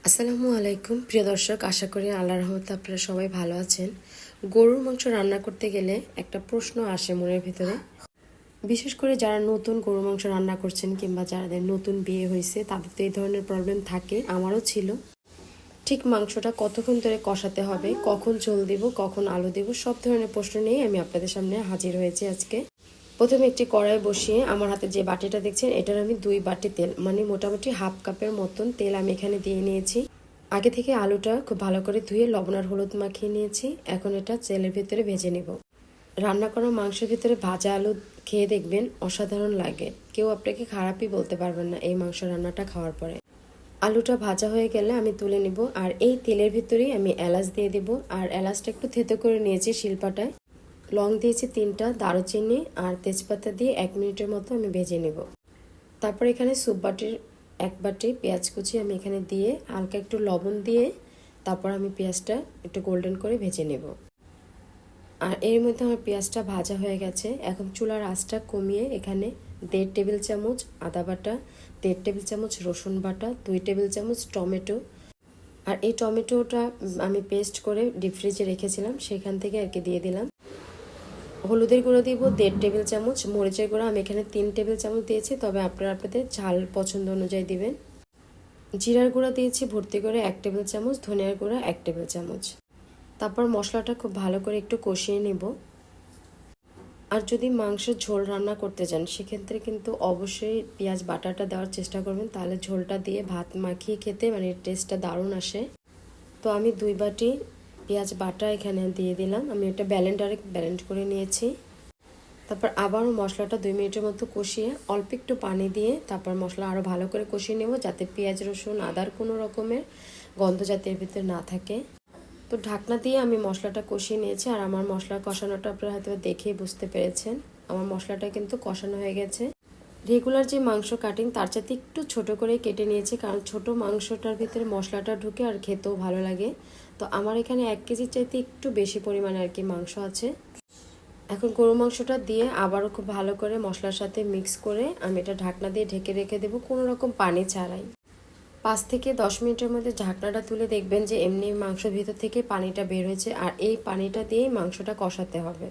আসসালামু আলাইকুম প্রিয় দর্শক, আশা করি আল্লাহর রহমতে আপনারা সবাই ভালো আছেন। গরুর মাংস রান্না করতে গেলে একটা প্রশ্ন আসে মনের ভিতরে, বিশেষ করে যারা নতুন গরুর মাংস রান্না করছেন কিংবা যাদের নতুন বিয়ে হয়েছে তাদের তো এই ধরনের প্রবলেম থাকে, আমারও ছিল। ঠিক মাংসটা কতক্ষণ ধরে কষাতে হবে, কখন ঝোল দিব, কখন আলু দিব, সব ধরনের প্রশ্ন নিয়ে আমি আপনাদের সামনে হাজির হয়েছি আজকে। প্রথমে একটি কড়াই বসিয়ে আমার হাতে যে বাটিটা দেখছেন এটার আমি 2 বাটি তেল, মানে মোটামুটি হাফ কাপের মতন তেল আমি এখানে দিয়ে নিয়েছি। আগে থেকে আলুটা খুব ভালো করে ধুয়ে লবণ আর হলুদ মাখিয়ে নিয়েছি। এখন এটা তেলের ভিতরে ভেজে নেব। রান্না করা মাংসের ভিতরে ভাজা আলু খেয়ে দেখবেন অসাধারণ লাগে, কেউ আপনাকে খারাপই বলতে পারবেন না এই মাংস রান্নাটা খাওয়ার পরে। আলুটা ভাজা হয়ে গেলে আমি তুলে নিব, আর এই তেলের ভিতরেই আমি এলাচ দিয়ে দিব। আর এলাচটা একটু থেতো করে নিয়েছি শিলপাটায়। লং দিয়েছি 3টা, দারুচিনি আর তেজপাতা দিয়ে 1 মিনিটের মতো আমি ভেজে নেব। তারপর এখানে স্যুপ বাটির 1 বাটি পেঁয়াজ কুচি আমি এখানে দিয়ে হালকা একটু লবণ দিয়ে তারপর আমি পেঁয়াজটা একটু গোল্ডেন করে ভেজে নেব। আর এর মধ্যে আমার পেঁয়াজটা ভাজা হয়ে গেছে। এখন চুলার আঁচটা কমিয়ে এখানে 1.5 টেবিল চামচ আদা বাটা, 1.5 টেবিল চামচ রসুন বাটা, 2 টেবিল চামচ টমেটো, আর এই টমেটোটা আমি পেস্ট করে ডিপ ফ্রিজে রেখেছিলাম সেখান থেকে আর কি দিয়ে দিলাম। হলুদের গুঁড়ো দিব 1.5 টেবিল চামচ, মরিচের গুঁড়ো আমি এখানে 3 টেবিল চামচ দিয়েছি, তবে আপনারা আপনাদের ঝাল পছন্দ অনুযায়ী দিবেন। জিরার গুঁড়া দিয়েছি ভর্তি করে 1 টেবিল চামচ, ধনিয়ার গুঁড়া 1 টেবিল চামচ। তারপর মশলাটা খুব ভালো করে একটু কষিয়ে নেব। আর যদি মাংসের ঝোল রান্না করতে যান সেক্ষেত্রে কিন্তু অবশ্যই পেঁয়াজ বাটাটা দেওয়ার চেষ্টা করবেন, তাহলে ঝোলটা দিয়ে ভাত মাখিয়ে খেতে মানে টেস্টটা দারুণ আসে। তো আমি 2 বাটি পেঁয়াজ বাটা এখানে দিয়ে দিলাম। আমি এটা ব্লেন্ড করে নিয়েছি। তারপর আবারও মশলাটা 2 মিনিটের মতো কষিয়ে অল্প একটু পানি দিয়ে তারপর মশলা আরও ভালো করে কষিয়ে নেব, যাতে পেঁয়াজ রসুন আদার কোনো রকমের গন্ধ যাতে এর ভিতরে না থাকে। তো ঢাকনা দিয়ে আমি মশলাটা কষিয়ে নিয়েছি। আর আমার মশলা কষানোটা আপনারা হয়তো দেখেই বুঝতে পেরেছেন, আমার মশলাটা কিন্তু কষানো হয়ে গেছে। রেগুলার যে মাংস কাটিং তার চাইতে একটু ছোট করে কেটে নিয়েছি, কারণ ছোট মাংসটার ভিতরে মশলাটা ঢুকে আর খেতেও ভালো লাগে। তো আমার এখানে 1 কেজির চাইতে একটু বেশি পরিমাণে আর কি মাংস আছে। এখন গরু মাংসটা দিয়ে আবারও খুব ভালো করে মশলার সাথে মিক্স করে আমি এটা ঢাকনা দিয়ে ঢেকে রেখে দেবো, কোনো রকম পানি ছাড়াই। 5 থেকে 10 মিনিটের মধ্যে ঢাকনাটা তুলে দেখবেন যে এমনি মাংসের ভিতর থেকে পানিটা বের হয়েছে, আর এই পানিটা দিয়েই মাংসটা কষাতে হবে।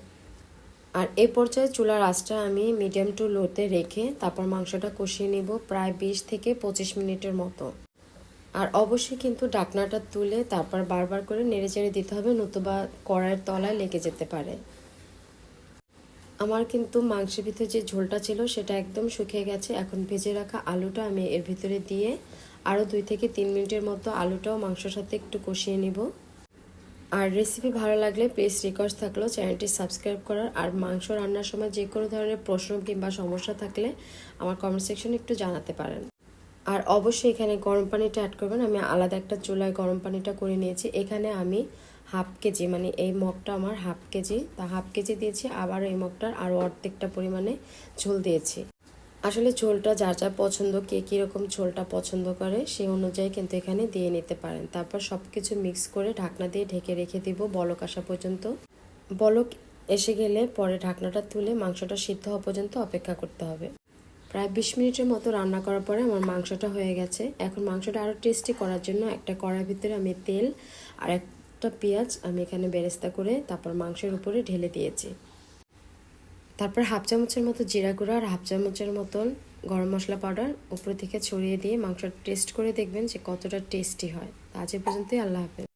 আর এই পর্যায়ে চুলার আঁচটা আমি মিডিয়াম টু লোতে রেখে তারপর মাংসটা কষিয়ে নিব প্রায় 20 থেকে 25 মিনিটের মতো। আর অবশ্যই কিন্তু ঢাকনাটা তুলে তারপর বারবার করে নেড়েচেড়ে দিতে হবে, নতুবা কড়াইয়ের তলায় লেগে যেতে পারে। আমার কিন্তু মাংসের ভিতরে যে ঝোলটা ছিল সেটা একদম শুকিয়ে গেছে। এখন ভেজে রাখা আলুটা আমি এর ভিতরে দিয়ে আরও 2 থেকে 3 মিনিটের মতো আলুটাও মাংসের সাথে একটু কষিয়ে নিব। আর রেসিপি ভালো লাগলে প্লিজ রিকোয়েস্ট থাকলো চ্যানেলটি সাবস্ক্রাইব করার। আর মাংস রান্নার সময় যে কোনো ধরনের প্রশ্ন কিংবা সমস্যা থাকলে আমার কমেন্ট সেকশনে একটু জানাতে পারেন। আর অবশ্যই এখানে গরম পানিটা অ্যাড করবেন। আমি আলাদা একটা চুলায় গরম পানিটা করে নিয়েছি। এখানে আমি 1/2 কেজি, মানে এই মগটা আমার 1/2 কেজি, তা 1/2 কেজি দিয়েছি। আবার এই মগটার আরও অর্ধেকটা পরিমাণে ঝোল দিয়েছি। আসলে ঝোলটা যার যার পছন্দ, কে কীরকম ঝোলটা পছন্দ করে সেই অনুযায়ী কিন্তু এখানে দিয়ে নিতে পারেন। তারপর সব কিছু মিক্স করে ঢাকনা দিয়ে ঢেকে রেখে দিব বলক আসা পর্যন্ত। বলক এসে গেলে পরে ঢাকনাটা তুলে মাংসটা সিদ্ধ হওয়া পর্যন্ত অপেক্ষা করতে হবে। প্রায় 20 মিনিটের মতো রান্না করার পরে আমার মাংসটা হয়ে গেছে। এখন মাংসটা আরও টেস্টি করার জন্য একটা কড়াইয়ের ভিতরে আমি তেল আর একটা পেঁয়াজ আমি এখানে বেরেস্তা করে তারপর মাংসের উপরে ঢেলে দিয়েছি। তারপর 1/2 চামচের মতো জিরা গুঁড়া আর 1/2 চামচের মতন গরম মশলা পাউডার উপর থেকে ছড়িয়ে দিয়ে মাংসটা টেস্ট করে দেখবেন যে কতটা টেস্টি হয়। আজ এ পর্যন্তই, আল্লাহ হাফেজ।